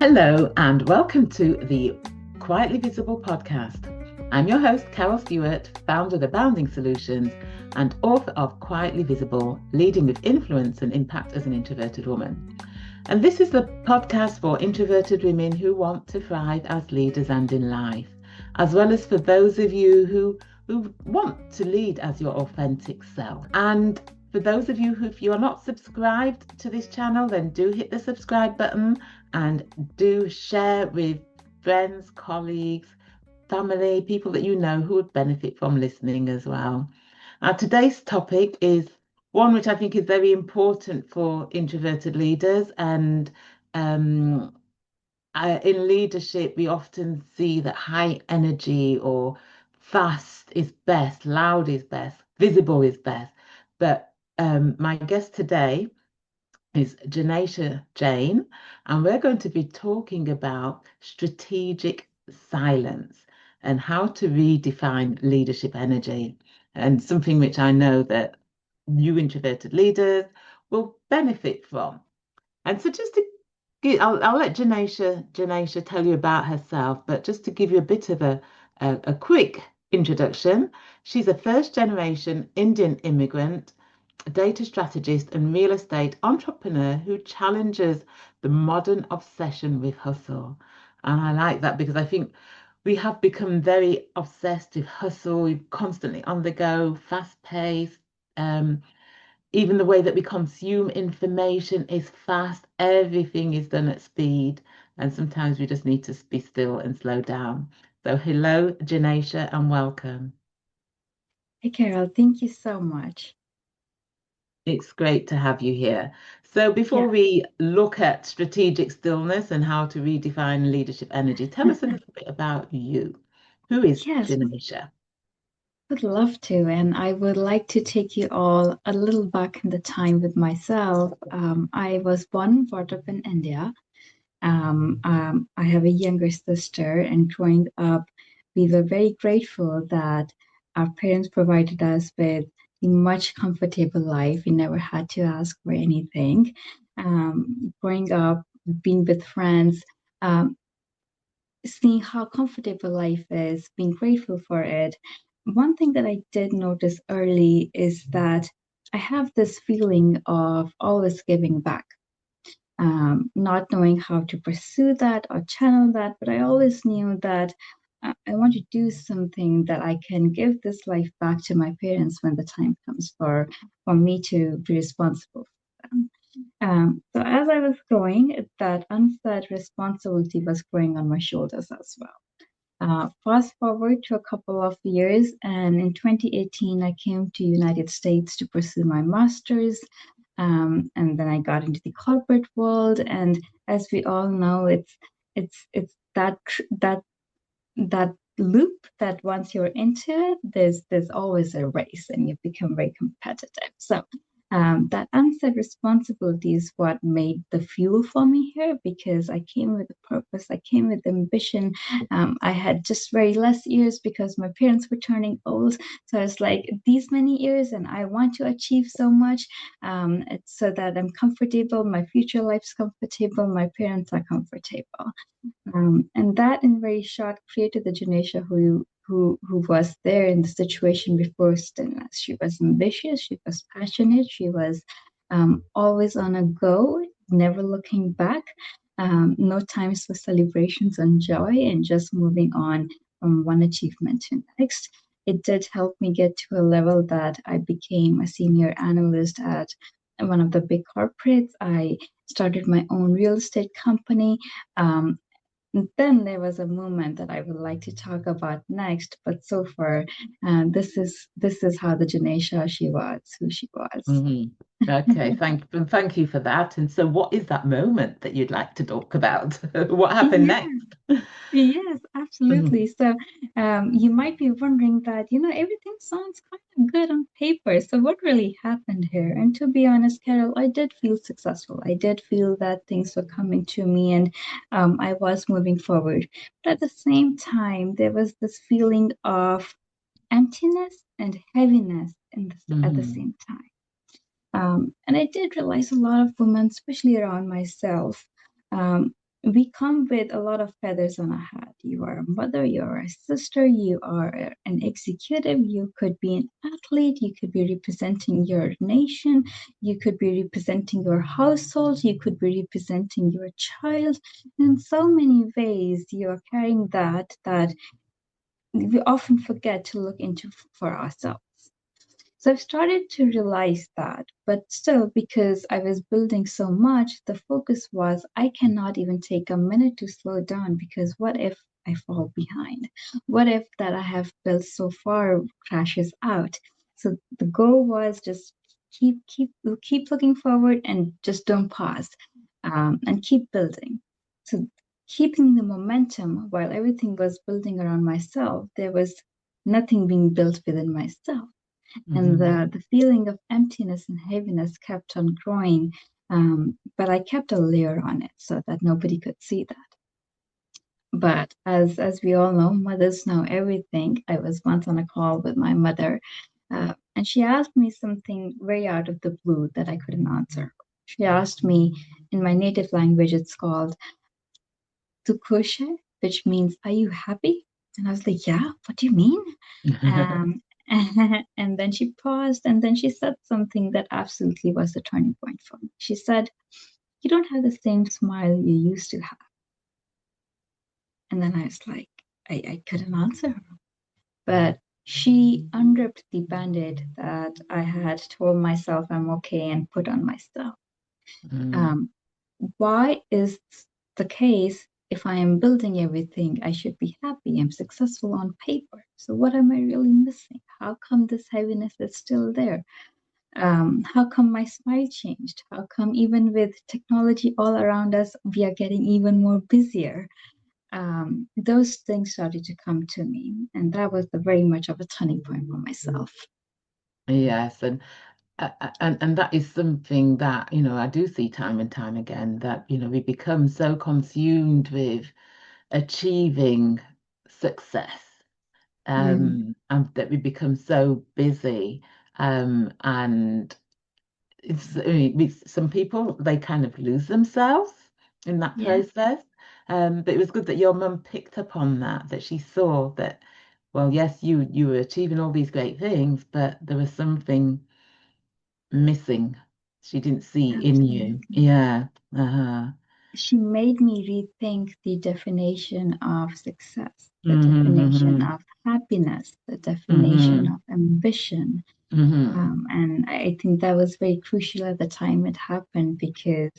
Hello, and welcome to the Quietly Visible podcast. I'm your host, Carol Stewart, founder of Abounding Solutions and author of Quietly Visible, Leading with Influence and Impact as an Introverted Woman. And this is the podcast for introverted women who want to thrive as leaders and in life, as well as for those of you who want to lead as your authentic self. And for those of you who, if you are not subscribed to this channel, then do hit the subscribe button and do share with friends, colleagues, family, people that you know who would benefit from listening as well. Today's topic is one which I think is very important for introverted leaders. And in leadership, we often see that high energy or fast is best, loud is best, visible is best. But my guest today is Jinesha Jain, and we're going to be talking about strategic silence and how to redefine leadership energy, and something which I know that you introverted leaders will benefit from. And so just to give, I'll let Jinesha tell you about herself, but just to give you a bit of a quick introduction, she's a first generation Indian immigrant, a data strategist and real estate entrepreneur who challenges the modern obsession with hustle. And I like that because I think we have become very obsessed with hustle. We're constantly on the go, fast paced. Even the way that we consume information is fast. Everything is done at speed. And sometimes we just need to be still and slow down. So hello, Jinesha, and welcome. Hey, Carol, thank you so much. It's great to have you here. So before Yeah. we look at strategic stillness and how to redefine leadership energy, tell us a little bit about you. Who is Yes, Jinesha? would love to. And I would like to take you all a little back in the time with myself. I was born and brought up in India. I have a younger sister, and growing up, we were very grateful that our parents provided us with a much comfortable life. We never had to ask for anything. Growing up, being with friends, um, seeing how comfortable life is, being grateful for it. One thing that I did notice early is that I have this feeling of always giving back, not knowing how to pursue that or channel that, but I always knew that I want to do something that I can give this life back to my parents when the time comes for me to be responsible for them. So as I was growing, that unsaid responsibility was growing on my shoulders as well. Fast forward to a couple of years, and in 2018, I came to United States to pursue my master's, and then I got into the corporate world. And as we all know, it's that loop that once you're into it, there's always a race, and you become very competitive. So that unsaid responsibility is what made the fuel for me here, because I came with a purpose, I came with ambition. I had just very less years because my parents were turning old. So it's like these many years, and I want to achieve so much, it's so that I'm comfortable, my future life's comfortable, my parents are comfortable. And that, in very short, created the Janesha who was there in the situation before Stillness. She was ambitious, she was passionate, she was always on a go, never looking back, no times for celebrations and joy, and just moving on from one achievement to next. It did help me get to a level that I became a senior analyst at one of the big corporates. I started my own real estate company. Then there was a moment that I would like to talk about next, but so far, this is how the Janesha she was, who she was. Mhm. Okay, thank you for that. And so what is that moment that you'd like to talk about? What happened Yeah. next? Yes, Mhm. absolutely. So, you might be wondering that, everything sounds kind of good on paper. So, what really happened here? And to be honest, Carol, I did feel successful. I did feel that things were coming to me, and I was moving forward. But at the same time, there was this feeling of emptiness and heaviness at the Mhm. same time. And I did realize a lot of women, especially around myself, um, we come with a lot of feathers on our hat. You are a mother, you are a sister, you are an executive, you could be an athlete, you could be representing your nation, you could be representing your household, you could be representing your child. In so many ways, you are carrying that we often forget to look into for ourselves. So I've started to realize that, but still, because I was building so much, the focus was I cannot even take a minute to slow down because what if I fall behind? What if that I have built so far crashes out? So the goal was just keep looking forward and just don't pause, and keep building. So keeping the momentum while everything was building around myself, there was nothing being built within myself. And Mm-hmm. the feeling of emptiness and heaviness kept on growing. But I kept a layer on it so that nobody could see that. But as we all know, mothers know everything. I was once on a call with my mother, and she asked me something very out of the blue that I couldn't answer. She asked me in my native language, it's called "tukushe," which means "Are you happy?" And I was like, "Yeah, what do you mean?" Um, and then she paused and then she said something that absolutely was the turning point for me. She said, "You don't have the same smile you used to have." And then I was like, I couldn't answer her. But she unripped the band-aid that I had told myself I'm okay and put on myself. Mm. Um, why is the case if I am building everything, I should be happy, I'm successful on paper. So what am I really missing? How come this heaviness is still there? How come my smile changed? How come even with technology all around us, we are getting even more busier? Those things started to come to me, and that was the very much of a turning point for myself. Yes, and that is something that, I do see time and time again, that, we become so consumed with achieving success, Mm, and that we become so busy, and I mean, some people, they kind of lose themselves in that yeah, process. But it was good that your mum picked up on that she saw that, well, yes, you were achieving all these great things, but there was something missing. She didn't see in you. absolutely. Yeah. Uh-huh. She made me rethink the definition of success, the definition Mm-hmm. of happiness, the definition Mm-hmm. of ambition. Mm-hmm. And I think that was very crucial at the time it happened because,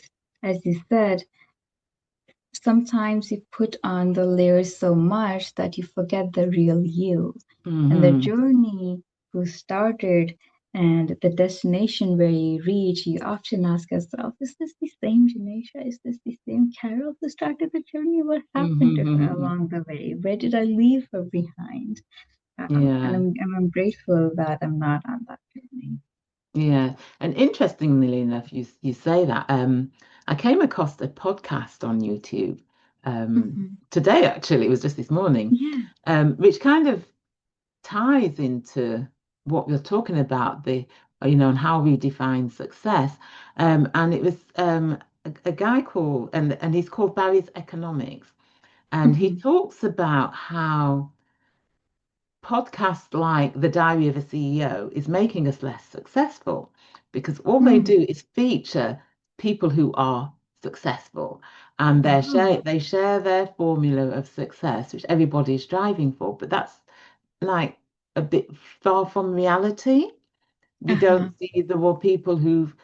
as you said, sometimes you put on the layers so much that you forget the real you. And the Mm-hmm. journey who started and the destination where you reach, you often ask yourself, is this the same Jinesha? Is this the same Carol who started the journey? What happened to her Mm-hmm. along the way? Where did I leave her behind? And Yeah. I'm grateful that I'm not on that journey. Yeah, and interestingly enough, you say that. I came across a podcast on YouTube Mhm. today. Actually, it was just this morning, Yeah. which kind of ties into what you're talking about, and how we define success. And it was a guy called, and he's called Barry's Economics, and he Mhm. talks about how podcasts like The Diary of a CEO is making us less successful because all they Mm. do is feature people who are successful, and Oh. they share their formula of success, which everybody is striving for. But that's like a bit far from reality. We Uh-huh. don't see the more people who've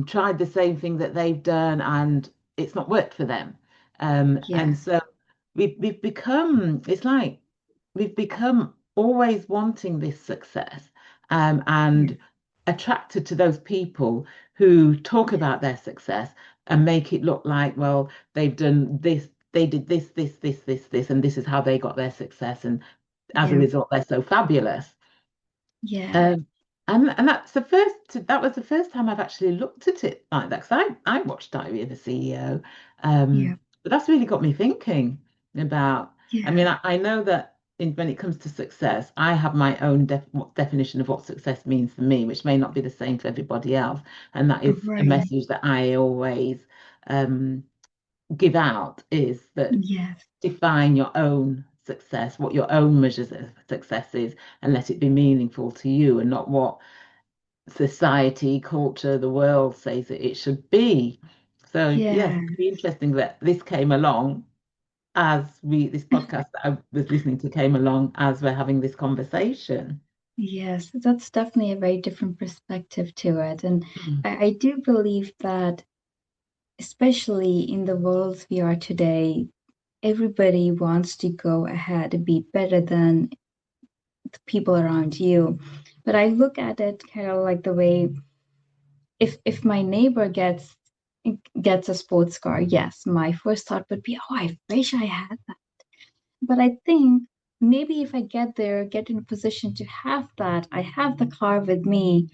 tried the same thing that they've done and it's not worked for them. And Yeah. so we've become, it's like we've become always wanting this success, Yeah. and attracted to those people who talk Yeah. about their success and make it look like, well, they've done this, they did this, and this is how they got their success. And as a Yeah. result, they're so fabulous. Yeah. Um, and that was the first time I've actually looked at it like that. Because I watched Diary of a CEO, Yeah. but that's really got me thinking about. I Yeah. mean, I know that. when it comes to success, I have my own definition of what success means for me, which may not be the same for everybody else. And that is a Right. message that I always um, give out, is that Yes. define your own success, what your own measures of success is, and let it be meaningful to you and not what society, culture, the world says that it should be. So yes, Yeah. it's really interesting that this came along this podcast that I was listening to came along as we're having this conversation. Yes, that's definitely a very different perspective to it. And Mm. I do believe that, especially in the world we are today, everybody wants to go ahead and be better than the people around you. But I look at it kind of like the way, if my neighbor gets a sports car, yes, my first thought would be, oh, I wish I had that. But I think maybe if I get in a position to have that, I have the car with me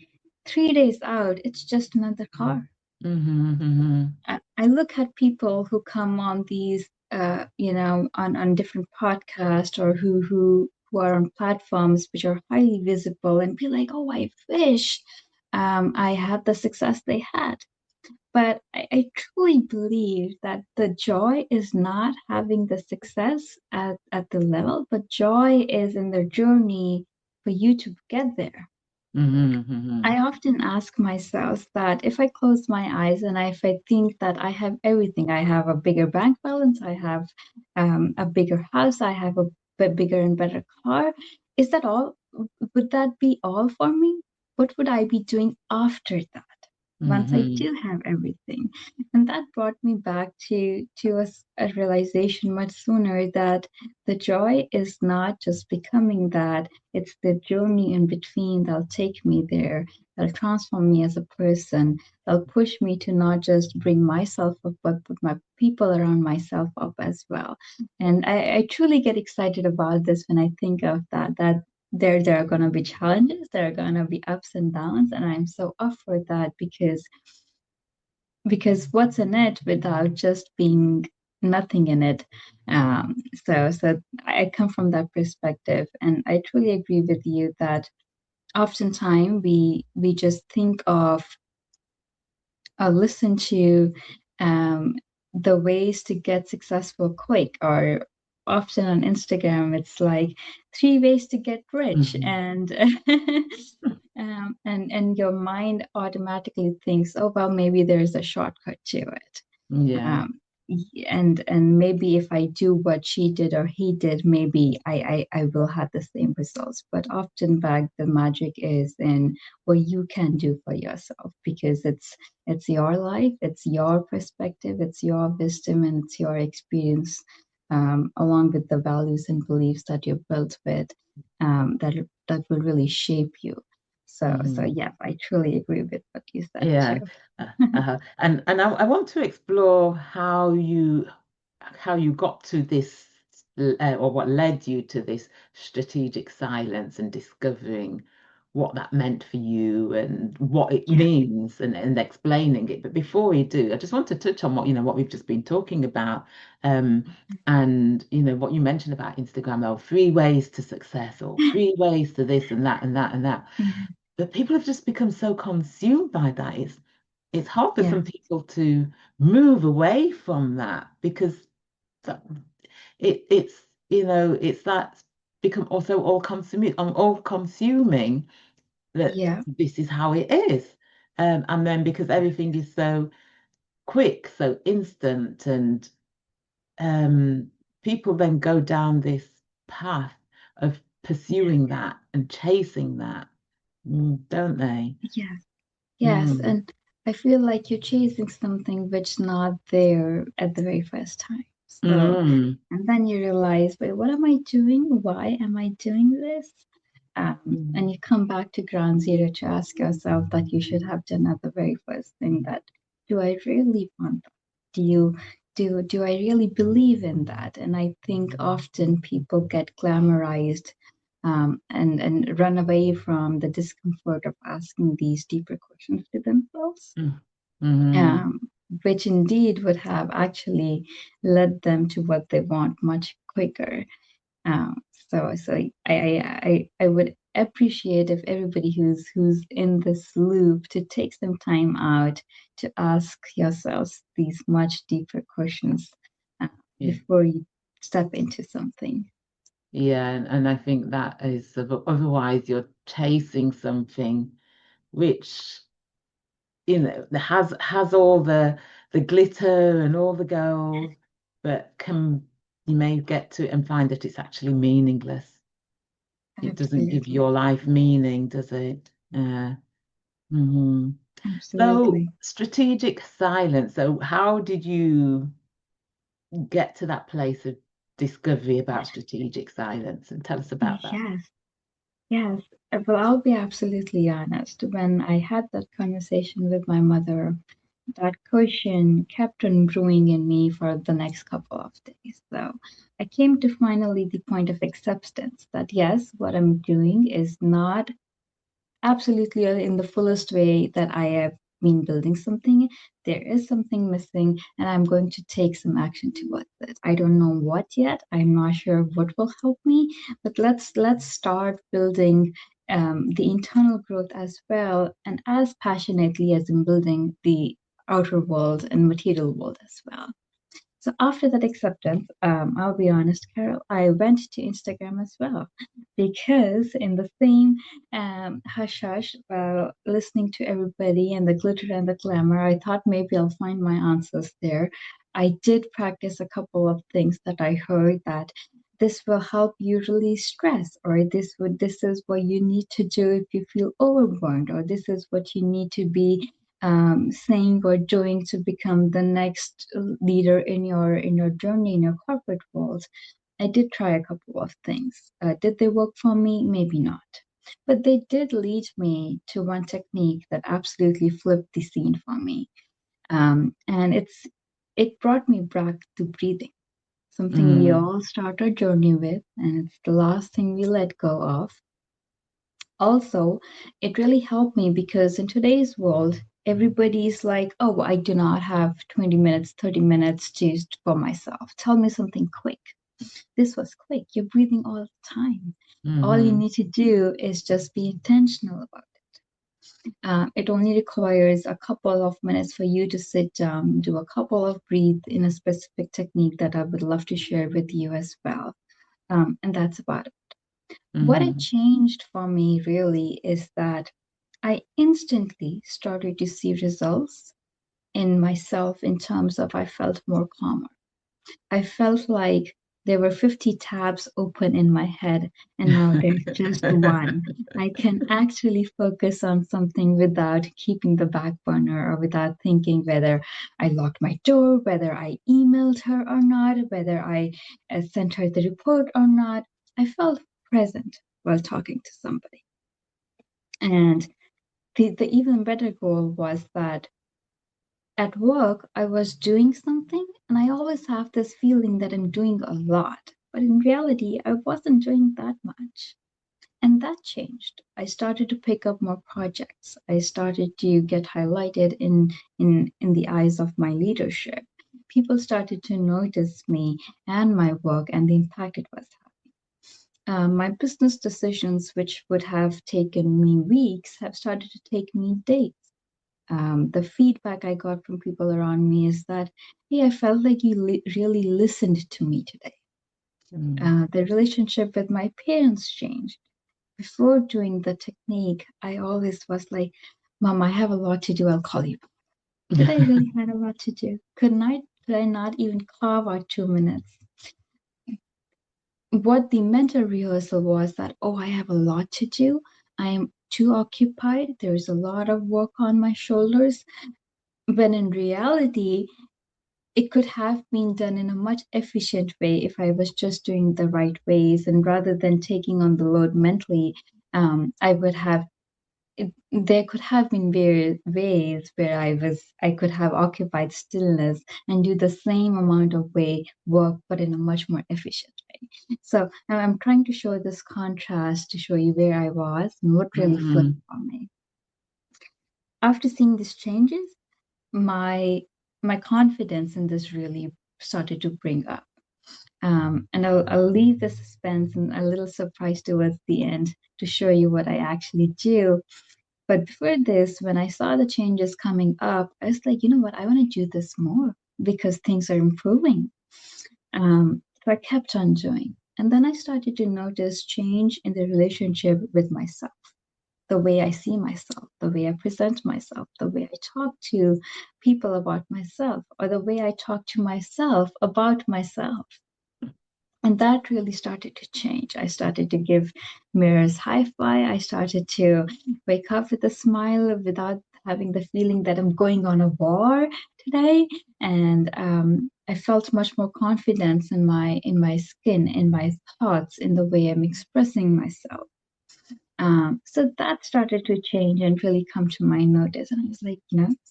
3 days out, it's just another car. Mm-hmm, mm-hmm. I look at people who come on these, on different podcasts, or who are on platforms which are highly visible, and be like, oh, I wish I had the success they had. But I truly believe that the joy is not having the success at the level, but joy is in the journey for you to get there. Mm-hmm, mm-hmm. I often ask myself that if I close my eyes and if I think that I have everything, I have a bigger bank balance, I have a bigger house, I have a bigger and better car, is that all? Would that be all for me? What would I be doing after that? Once I Mm-hmm. do have everything. And that brought me back to a realization much sooner that the joy is not just becoming that, it's the journey in between that'll take me there, that'll transform me as a person, that'll push me to not just bring myself up, but put my people around myself up as well. And I truly get excited about this when I think of that there are going to be challenges, there are going to be ups and downs, and I'm so up for that, because what's in it without just being nothing in it. So I come from that perspective, and I truly agree with you that oftentimes we just think of or listen to um, the ways to get successful quick, or often on Instagram it's like 3 ways to get rich, Mm-hmm. and and your mind automatically thinks, oh well, maybe there's a shortcut to it. Yeah. um, and maybe if I do what she did or he did, maybe I will have the same results. But often back, the magic is in what you can do for yourself, because it's your life, it's your perspective, it's your wisdom, and it's your experience, along with the values and beliefs that you're built with, that will really shape you. So Mm-hmm. yeah, I truly agree with what you said Yeah. too. And I want to explore how you got to this, or what led you to this strategic silence, and discovering what that meant for you and what it Yeah. means, and explaining it. But before we do, I just want to touch on what we've just been talking about. Um, and what you mentioned about Instagram, or 3 ways to success, or 3 ways to this and that and that and that. Yeah. But people have just become so consumed by that. It's hard for Yeah. some people to move away from that, because that, it's that become also all consuming, that Yeah. this is how it is. And then because everything is so quick, so instant, and um, people then go down this path of pursuing that and chasing that, don't they? Yeah. Yes. Mm, And I feel like you're chasing something which not there at the very first time. So, mm, and then you realize, wait, what am I doing? Why am I doing this? And mm, you come back to ground zero to ask yourself that you should have done at the very first thing, that do I really want that? Do you do I really believe in that? And I think often people get glamorized, and run away from the discomfort of asking these deeper questions to themselves, mm, mm, um, which indeed would have actually led them to what they want much quicker. Um, So I would appreciate if everybody who's in this loop to take some time out to ask yourselves these much deeper questions Yeah. before you step into something. Yeah, and I think that is otherwise you're chasing something which has all the glitter and all the gold, but can you may get to it and find that it's actually meaningless. It doesn't give Absolutely. your life meaning, does it? Mhm. So Absolutely. strategic silence. So how did you get to that place of discovery about strategic silence? And tell us about that. Yes. Yes. Well, I'll be absolutely honest. When I had that conversation with my mother, that question kept on brewing in me for the next couple of days. So I came to finally the point of acceptance that yes, what I'm doing is not absolutely in the fullest way that I have been building something. There is something missing, and I'm going to take some action towards it. I don't know what yet. I'm not sure what will help me, but let's start building the internal growth as well, and as passionately as in building the outer world and material world as well. So after that acceptance, I'll be honest, Carol, I went to Instagram as well because in the same hush hush, while listening to everybody and the glitter and the glamour, I thought maybe I'll find my answers there. I did practice a couple of things that I heard that this will help you release stress, or this is what you need to do if you feel overwhelmed, or this is what you need to be saying or doing to become the next leader in your journey in your corporate world. I did try a couple of things. Did they work for me? Maybe not. But they did lead me to one technique that absolutely flipped the scene for me. And it brought me back to breathing, something we Mm, all start our journey with, and it's the last thing we let go of. Also, it really helped me because in today's world, everybody's like, oh, I do not have 20 minutes, 30 minutes just for myself. Tell me something quick. This was quick. You're breathing all the time. All you mhm, need to do is just be intentional about it. It only requires a couple of minutes for you to sit down, do a couple of breathe in a specific technique that I would love to share with you as well. And that's about it. What it mhm, changed for me really is that I instantly started to see results in myself in terms of I felt more calmer. I felt like there were 50 tabs open in my head, and now there's just one. I can actually focus on something without keeping the back burner or without thinking whether I locked my door, whether I emailed her or not, whether I sent her the report or not. I felt present while talking to somebody. And the even better goal was that at work, I was doing something, and I always have this feeling that I'm doing a lot. But in reality, I wasn't doing that much. And that changed. I started to pick up more projects. I started to get highlighted in the eyes of my leadership. People started to notice me and my work and the impact it was having. My business decisions, which would have taken me weeks, have started to take me days. The feedback I got from people around me is that, hey, I felt like you really listened to me today. mm. The relationship with my parents changed. Before doing the technique, I always was like, Mom, I have a lot to do. I'll call you. Did I really have a lot to do? Could I not even carve out 2 minutes? What the mental rehearsal was that, oh, I have a lot to do. I am too occupied. There's a lot of work on my shoulders. When in reality, it could have been done in a much efficient way if I was just doing the right ways. And rather than taking on the load mentally, I would have there could have been various ways where I could have occupied stillness and do the same amount of work but in a much more efficient way. So I'm trying to show this contrast to show you where I was and what really flipped Mhm. for me. After seeing these changes, my my confidence in this really started to bring up. And I'll leave the suspense and a little surprise towards the end to show you what I actually do. But before this, when I saw the changes coming up, I was like, you know what, I want to do this more because things are improving. So I kept on doing. And then I started to notice change in the relationship with myself, the way I see myself, the way I present myself, the way I talk to people about myself, or the way I talk to myself about myself. And that really started to change. I started to give mirrors high five. I started to wake up with a smile without having the feeling that I'm going on a war today. And I felt much more confidence in my skin, in my thoughts, in the way I'm expressing myself. So that started to change and really come to my notice. And I was like,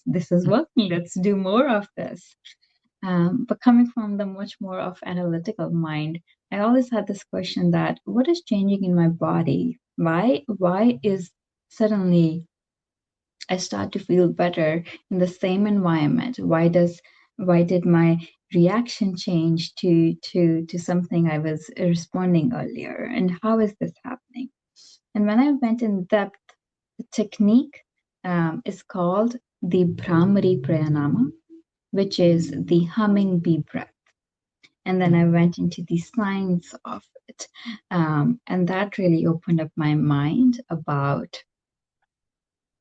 this is working. Let's do more of this. But coming from the much more of analytical mind, I always had this question that what is changing in my body? Why is suddenly I start to feel better in the same environment? Why did my reaction change to something I was responding earlier? And how is this happening? And when I went in depth, the technique is called the Brahmari Pranayama, which is the humming bee breath. And then I went into the science of it. And that really opened up my mind about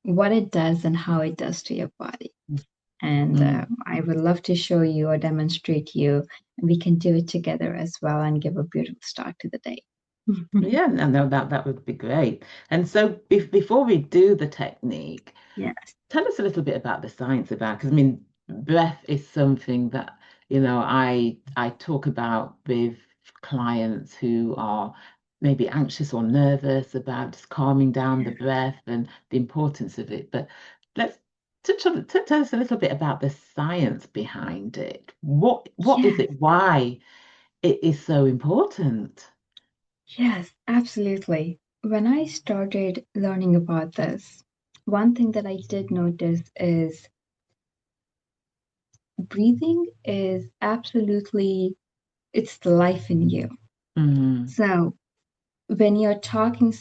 what it does and how it does to your body. And I would love to show you or demonstrate you. And we can do it together as well and give a beautiful start to the day. Yeah, no, that would be great. And so before we do the technique, Yes. Tell us a little bit about the science about, because I mean, breath is something that, I talk about with clients who are maybe anxious or nervous about just calming down the breath and the importance of it. But let's tell us a little bit about the science behind it. What is Yes. it? Why it is so important? Yes, absolutely. When I started learning about this, one thing that I did notice is breathing is absolutely, it's the life in you. So when you're talking to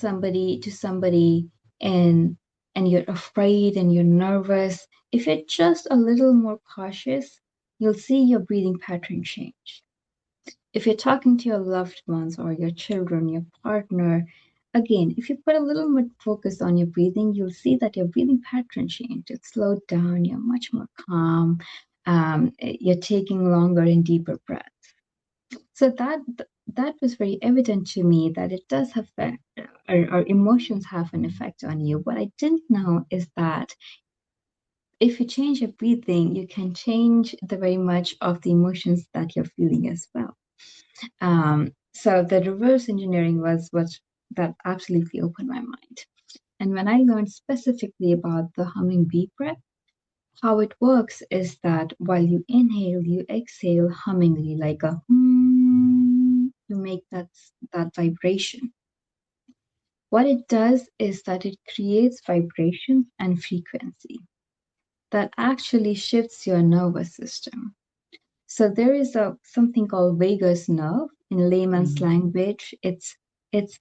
somebody and you're afraid and you're nervous, if you're just a little more cautious, you'll see your breathing pattern change. If you're talking to your loved ones or your children, your partner, again, if you put a little more focus on your breathing, you'll see that your breathing pattern changes. It's slowed down, you're much more calm, you're taking longer and deeper breaths. So that was very evident to me that it does affect, our emotions have an effect on you. What I didn't know is that if you change your breathing, you can change the very much of the emotions that you're feeling as well. So the reverse engineering was what that absolutely opened my mind. And when I learned specifically about the humming bee breath, how it works is that while you inhale, you exhale hummingly like a you make that vibration. What it does is that it creates vibrations and frequency that actually shifts your nervous system. So there is something called vagus nerve in layman's language. It's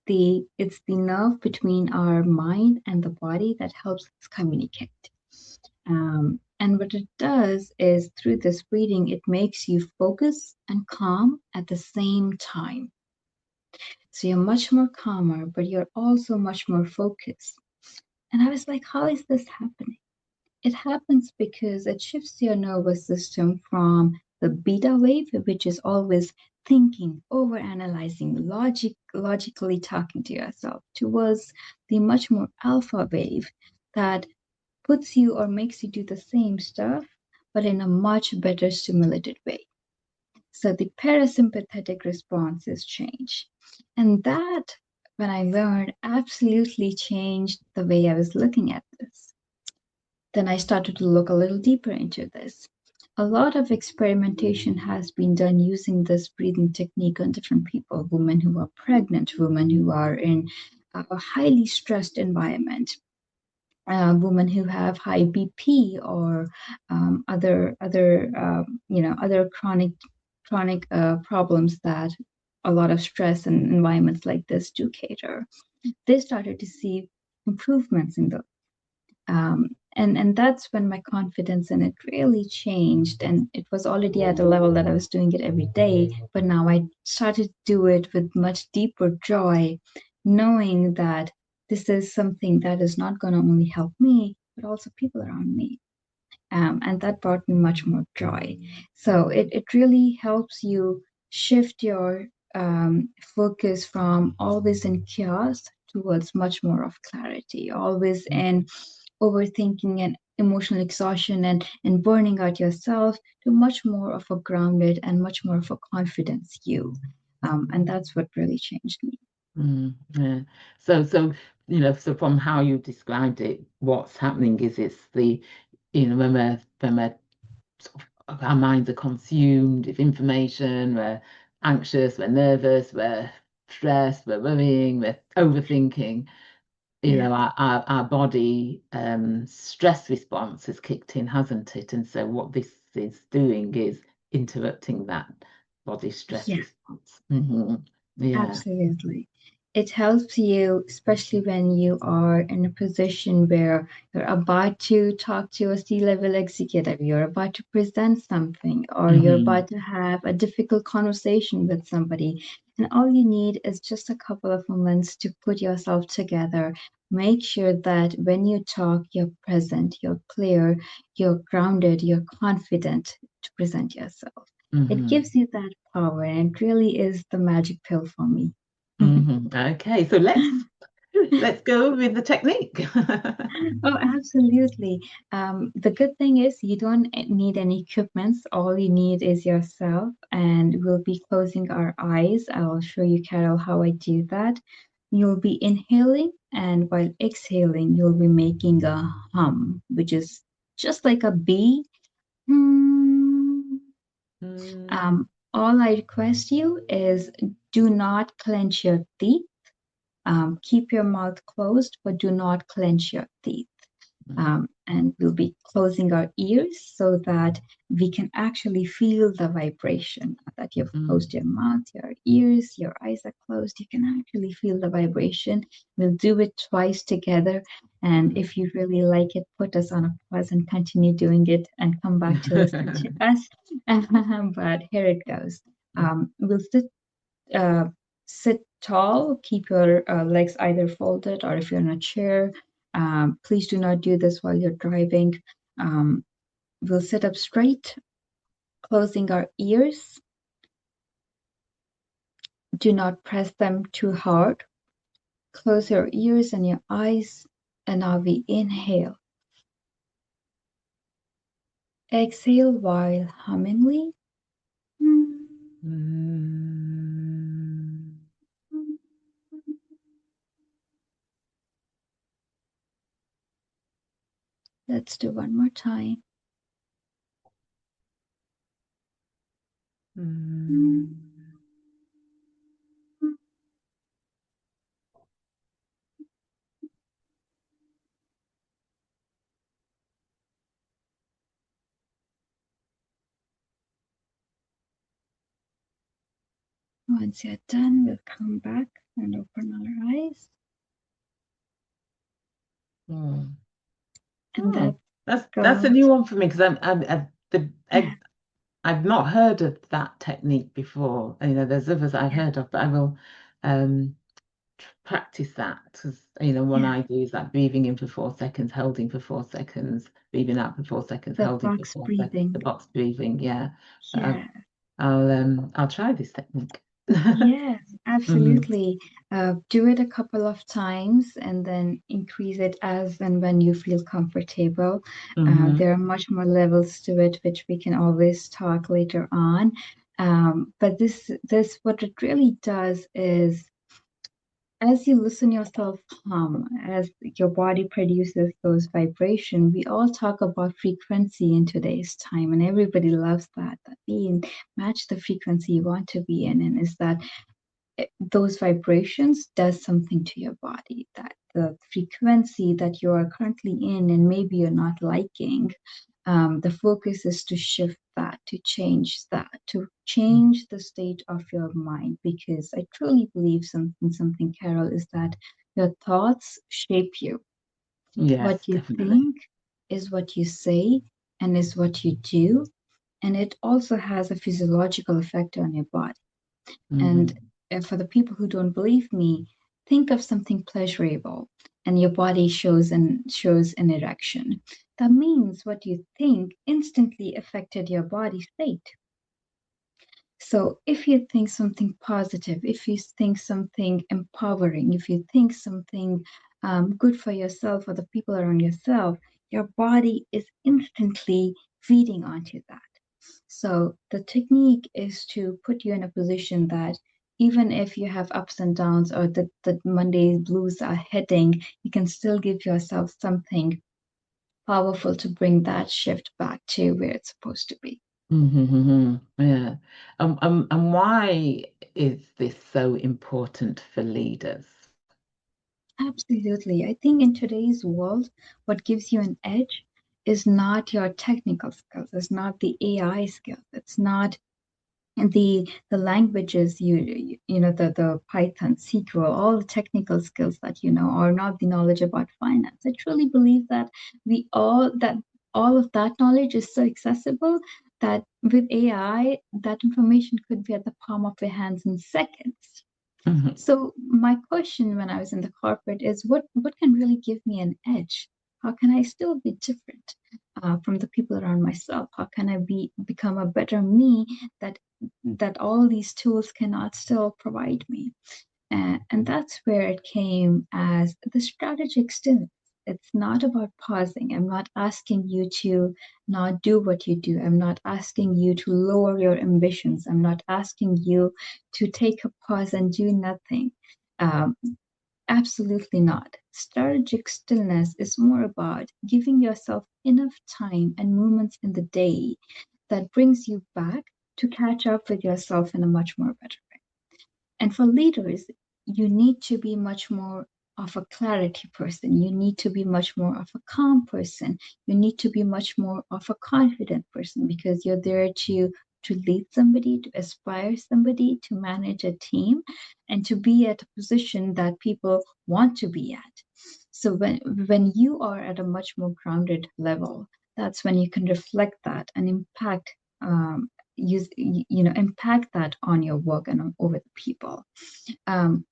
the nerve between our mind and the body that helps us communicate. And what it does is through this breathing, it makes you focus and calm at the same time. So you're much more calmer, but you're also much more focused. And I was like, how is this happening? It happens because it shifts your nervous system from the beta wave, which is always thinking, overanalyzing, logically talking to yourself, towards the much more alpha wave that puts you or makes you do the same stuff, but in a much better stimulated way. So the parasympathetic responses change. And that, when I learned, absolutely changed the way I was looking at this. Then I started to look a little deeper into this. A lot of experimentation has been done using this breathing technique on different people, women who are pregnant, women who are in a highly stressed environment, women who have high BP or other chronic chronic problems that a lot of stress and environments like this do cater, they started to see improvements in those. And that's when my confidence in it really changed. And it was already at a level that I was doing it every day, but now I started to do it with much deeper joy, knowing that this is something that is not going to only help me, but also people around me. And that brought me much more joy. So it really helps you shift your focus from always in chaos towards much more of clarity, always in overthinking and emotional exhaustion and burning out yourself, to much more of a grounded and much more of a confidence you. And that's what really changed me. Yeah. So so from how you described it, what's happening is it's the, when we're sort of, our minds are consumed with information, we're anxious, we're nervous, we're stressed, we're worrying, we're overthinking. Yeah. Our body stress response has kicked in, hasn't it? And so what this is doing is interrupting that body stress Yeah. response. Yeah. Absolutely. It helps you, especially when you are in a position where you're about to talk to a C-level executive, you're about to present something, or you're about to have a difficult conversation with somebody. And all you need is just a couple of moments to put yourself together. Make sure that when you talk, you're present, you're clear, you're grounded, you're confident to present yourself. It gives you that power, and it really is the magic pill for me. Okay, so let's go with the technique. Oh, absolutely. The good thing is you don't need any equipments. All you need is yourself, and we'll be closing our eyes. I'll show you, Carol, how I do that. You'll be inhaling, and while exhaling, you'll be making a hum, which is just like a bee. Hmm. All I request you is do not clench your teeth. Keep your mouth closed, but do not clench your teeth. And we'll be closing our ears so that we can actually feel the vibration. That you've closed your mouth, your ears, your eyes are closed. You can actually feel the vibration. We'll do it twice together. And if you really like it, put us on a pause and continue doing it and come back to listen to us. But here it goes. We'll sit tall, keep your legs either folded, or if you're in a chair, please do not do this while you're driving. We'll sit up straight, closing our ears. Do not press them too hard. Close your ears and your eyes, and now we inhale. Exhale while hummingly. Let's do one more time. Once you're done, we'll come back and open our eyes. And That's a new one for me, because I've not heard of that technique before. There's others I've heard of, but I will practice that, because one idea is that breathing in for 4 seconds, holding for 4 seconds, breathing out for 4 seconds, the holding for box 4 breathing. seconds. The box breathing, yeah. Yeah. I'll try this technique. Yes, absolutely. Do it a couple of times and then increase it as and when you feel comfortable. There are much more levels to it, which we can always talk later on. But this what it really does is, as you listen yourself hum, as your body produces those vibrations, we all talk about frequency in today's time, and everybody loves that we match the frequency you want to be in. And is that those vibrations does something to your body, that the frequency that you are currently in and maybe you're not liking, The focus is to shift that, to change that, to change the state of your mind. Because I truly believe something, Carol, is that your thoughts shape you. What Yes, you definitely. think is what you say and is what you do. And it also has a physiological effect on your body. And Mm-hmm. for the people who don't believe me, think of something pleasurable and your body shows an erection. That means what you think instantly affected your body state. So if you think something positive, if you think something empowering, if you think something good for yourself or the people around yourself, your body is instantly feeding onto that. So the technique is to put you in a position that even if you have ups and downs or the Monday blues are hitting, you can still give yourself something powerful to bring that shift back to where it's supposed to be. Mm-hmm. Yeah. And why is this so important for leaders? Absolutely. I think in today's world, what gives you an edge is not your technical skills, it's not the AI skills, it's not the languages you know the Python, SQL, all the technical skills that you know, or not the knowledge about finance. I truly believe that all of that knowledge is so accessible that with AI, that information could be at the palm of your hands in seconds. Mhm. So my question when I was in the corporate is what can really give me an edge? How can I still be different from the people around myself? How can I become a better me that all these tools cannot still provide me? And that's where it came as the strategic stillness. It's not about pausing. I'm not asking you to not do what you do. I'm not asking you to lower your ambitions. I'm not asking you to take a pause and do nothing. Um, Absolutely not. Strategic stillness is more about giving yourself enough time and moments in the day that brings you back to catch up with yourself in a much more better way. And for leaders, you need to be much more of a clarity person. You need to be much more of a calm person. You need to be much more of a confident person because you're there to lead somebody, to aspire somebody, to manage a team, and to be at a position that people want to be at. So when you are at a much more grounded level, that's when you can reflect that and impact impact that on your work and over the people. um,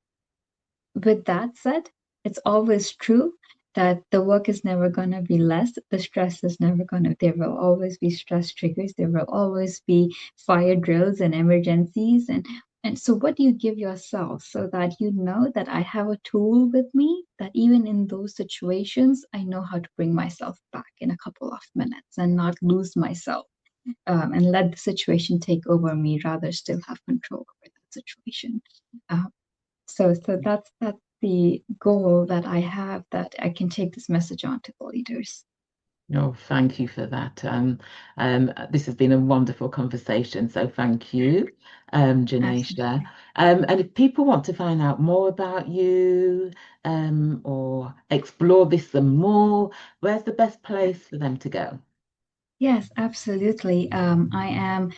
with that said, it's always true that the work is never going to be less, the stress is never going to, there will always be stress triggers, there will always be fire drills and emergencies. And so what do you give yourself so that you know that I have a tool with me that even in those situations I know how to bring myself back in a couple of minutes and not lose myself, and let the situation take over me, rather still have control over that situation. Um, so that's the goal that I have, that I can take this message on to the leaders. Oh, thank you for that. This has been a wonderful conversation, so thank you, Janesha. Absolutely. And if people want to find out more about you, or explore this some more, where's the best place for them to go? Yes, absolutely. I am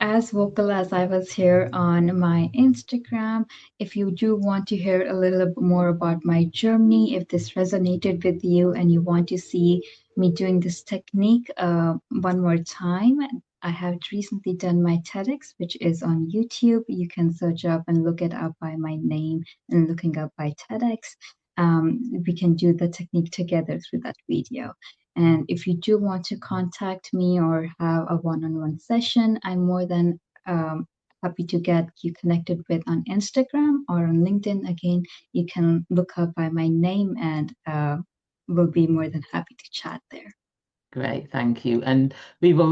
as vocal as I was here on my Instagram. If you do want to hear a little bit more about my journey, if this resonated with you and you want to see me doing this technique one more time, I have recently done my TEDx, which is on YouTube. You can search up and look it up by my name and looking up by TEDx. We can do the technique together through that video. And if you do want to contact me or have a one on one session, I'm more than happy to get you connected with on Instagram or on LinkedIn. Again, you can look up by my name and we'll be more than happy to chat there. Great, thank you. And we will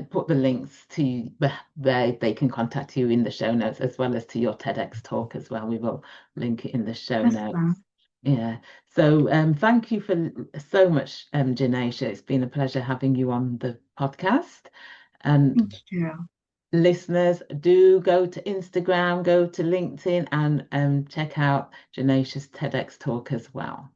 put the links to where they can contact you in the show notes, as well as to your TEDx talk as well. We will link it in the show Awesome. notes. Yeah. So thank you for so much, Janesha. It's been a pleasure having you on the podcast. And Thank you, Carol. listeners, do go to Instagram, go to LinkedIn, and check out Janesha's TEDx talk as well.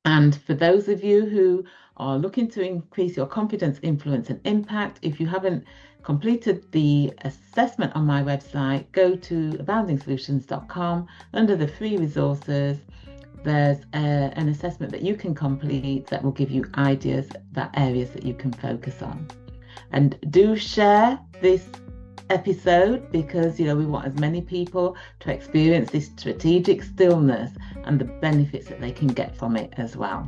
And for those of you who are looking to increase your confidence, influence, and impact, if you haven't completed the assessment on my website, go to aboundingsolutions.com. Under the free resources, there's an assessment that you can complete that will give you ideas about areas that you can focus on. And do share this episode, because we want as many people to experience this strategic stillness and the benefits that they can get from it as well.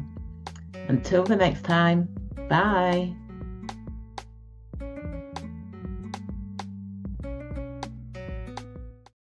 Until the next time, bye.